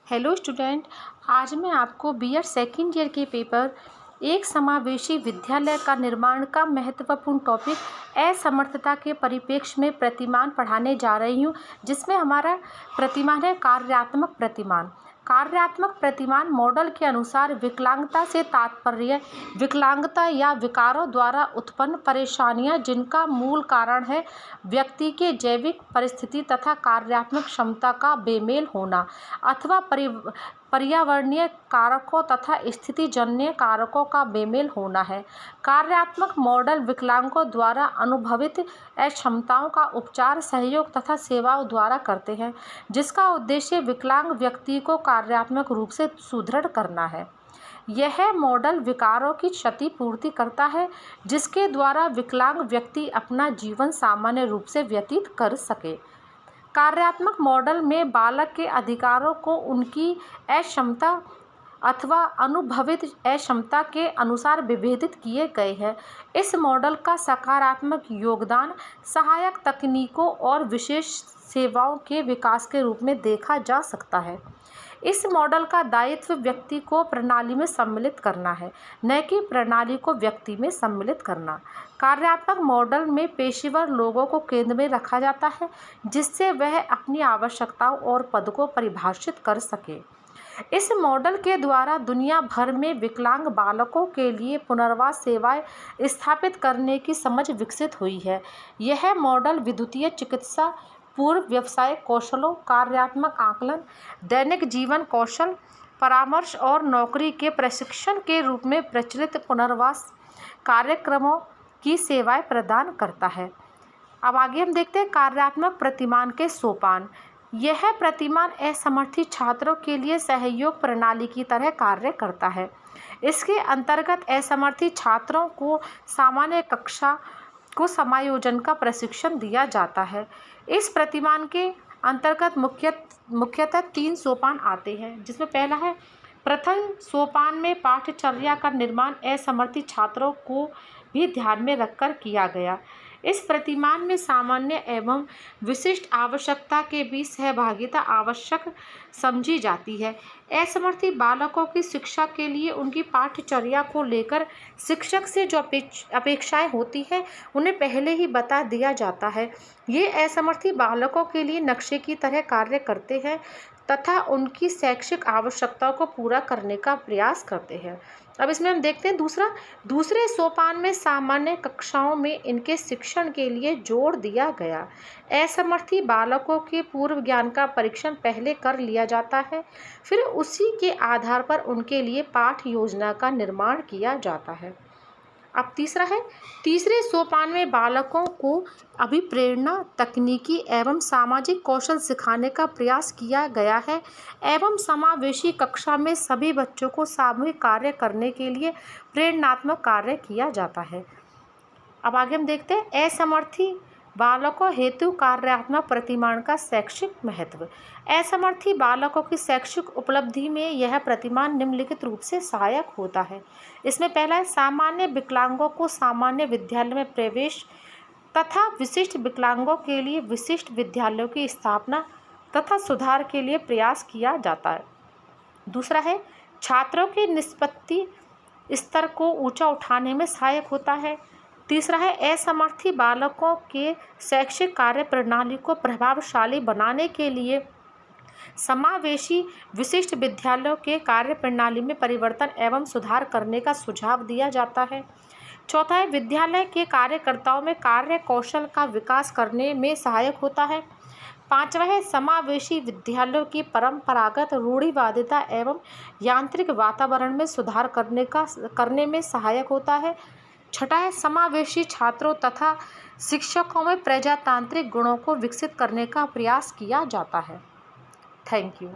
Hello student, आज मैं आपको बीएड सेकेंड ईयर के पेपर एक समावेशी विद्यालय का निर्माण का महत्वपूर्ण टॉपिक असमर्थता के परिप्रेक्ष्य में प्रतिमान पढ़ाने जा रही हूँ, जिसमें हमारा प्रतिमान है कार्यात्मक प्रतिमान। कार्यात्मक प्रतिमान मॉडल के अनुसार विकलांगता से तात्पर्य विकलांगता या विकारों द्वारा उत्पन्न परेशानियां जिनका मूल कारण है व्यक्ति के जैविक परिस्थिति तथा कार्यात्मक क्षमता का बेमेल होना अथवा पर्यावरणीय कारकों तथा स्थितिजन्य कारकों का बेमेल होना है। कार्यात्मक मॉडल विकलांगों द्वारा अनुभवित अक्षमताओं का उपचार सहयोग तथा सेवाओं द्वारा करते हैं, जिसका उद्देश्य विकलांग व्यक्ति को कार्यात्मक रूप से सुदृढ़ करना है। यह मॉडल विकारों की क्षतिपूर्ति करता है, जिसके द्वारा विकलांग व्यक्ति अपना जीवन सामान्य रूप से व्यतीत कर सके। कार्यात्मक मॉडल में बालक के अधिकारों को उनकी अक्षमता अथवा अनुभवित अक्षमता के अनुसार विभेदित किए गए हैं। इस मॉडल का सकारात्मक योगदान सहायक तकनीकों और विशेष सेवाओं के विकास के रूप में देखा जा सकता है। इस मॉडल का दायित्व व्यक्ति को प्रणाली में सम्मिलित करना है, न कि प्रणाली को व्यक्ति में सम्मिलित करना। कार्यात्मक मॉडल में पेशेवर लोगों को केंद्र में रखा जाता है, जिससे वह अपनी आवश्यकताओं और पद को परिभाषित कर सके। इस मॉडल के द्वारा दुनिया भर में विकलांग बालकों के लिए पुनर्वास सेवाएं स्थापित करने की समझ विकसित हुई है। यह मॉडल विद्युतीय चिकित्सा, पूर्व व्यवसाय कौशलों, कार्यात्मक आकलन, दैनिक जीवन कौशल परामर्श और नौकरी के प्रशिक्षण के रूप में प्रचलित पुनर्वास कार्यक्रमों की सेवाएं प्रदान करता है। अब आगे हम देखते हैं कार्यात्मक प्रतिमान के सोपान। यह प्रतिमान असमर्थित छात्रों के लिए सहयोग प्रणाली की तरह कार्य करता है। इसके अंतर्गत असमर्थित छात्रों को सामान्य कक्षा को समायोजन का प्रशिक्षण दिया जाता है। इस प्रतिमान के अंतर्गत मुख्यतः 3 सोपान आते हैं, जिसमें पहला है प्रथम सोपान में पाठ्यचर्या का निर्माण असमर्थित छात्रों को भी ध्यान में रखकर किया गया। इस प्रतिमान में सामान्य एवं विशिष्ट आवश्यकता के बीच सहभागिता आवश्यक समझी जाती है। असमर्थित बालकों की शिक्षा के लिए उनकी पाठ्यचर्या को लेकर शिक्षक से जो अपेक्षाएं होती है, उन्हें पहले ही बता दिया जाता है। ये असमर्थित बालकों के लिए नक्शे की तरह कार्य करते हैं तथा उनकी शैक्षिक आवश्यकताओं को पूरा करने का प्रयास करते हैं। अब इसमें हम देखते हैं दूसरे सोपान में सामान्य कक्षाओं में इनके शिक्षण के लिए जोर दिया गया। असमर्थित बालकों के पूर्व ज्ञान का परीक्षण पहले कर लिया जाता है, फिर उसी के आधार पर उनके लिए पाठ योजना का निर्माण किया जाता है। अब तीसरे सोपान में बालकों को अभिप्रेरणा, तकनीकी एवं सामाजिक कौशल सिखाने का प्रयास किया गया है एवं समावेशी कक्षा में सभी बच्चों को सामूहिक कार्य करने के लिए प्रेरणात्मक कार्य किया जाता है। अब आगे हम देखते हैं असमर्थित बालकों हेतु कार्यात्मक प्रतिमान का शैक्षिक महत्व। असमर्थित बालकों की शैक्षिक उपलब्धि में यह प्रतिमान निम्नलिखित रूप से सहायक होता है। इसमें पहला है सामान्य विकलांगों को सामान्य विद्यालय में प्रवेश तथा विशिष्ट विकलांगों के लिए विशिष्ट विद्यालयों की स्थापना तथा सुधार के लिए प्रयास किया जाता है। दूसरा है छात्रों के निष्पत्ति स्तर को ऊंचा उठाने में सहायक होता है। तीसरा है असमर्थित बालकों के शैक्षिक कार्य प्रणाली को प्रभावशाली बनाने के लिए समावेशी विशिष्ट विद्यालयों के कार्य प्रणाली में परिवर्तन एवं सुधार करने का सुझाव दिया जाता है। चौथा है विद्यालय के कार्यकर्ताओं में कार्य कौशल का विकास करने में सहायक होता है। पांचवा है समावेशी विद्यालयों की परंपरागत रूढ़िवादिता एवं यांत्रिक वातावरण में सुधार करने में सहायक होता है। छठा है समावेशी छात्रों तथा शिक्षकों में प्रजातांत्रिक गुणों को विकसित करने का प्रयास किया जाता है। Thank you.